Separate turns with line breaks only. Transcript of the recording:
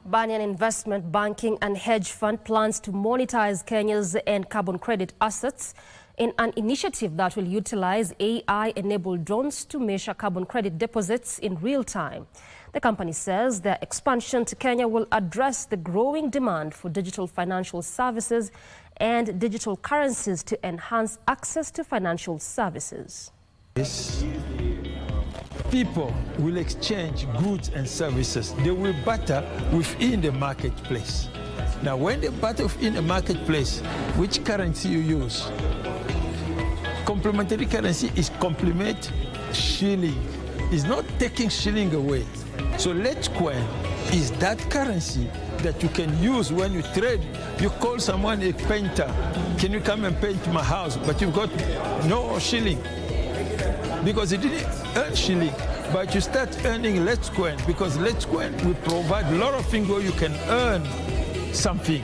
Banyan Investment Banking and Hedge Fund plans to monetize Kenya's carbon credit assets in an initiative that will utilize AI-enabled drones to measure carbon credit deposits in real time. The company says their expansion to Kenya will address the growing demand for digital financial services and digital currencies to enhance access to financial services.
People will exchange goods and services. They will barter within the marketplace. Now, when they barter within the marketplace, which currency you use? Complementary currency is complement shilling. It's not taking shilling away. So Litecoin is that currency that you can use when you trade. You call someone a painter. Can you come and paint my house? But you've got no shilling, because it didn't earn shilling, but you start earning Litecoin, because Litecoin will provide a lot of things where you can earn something.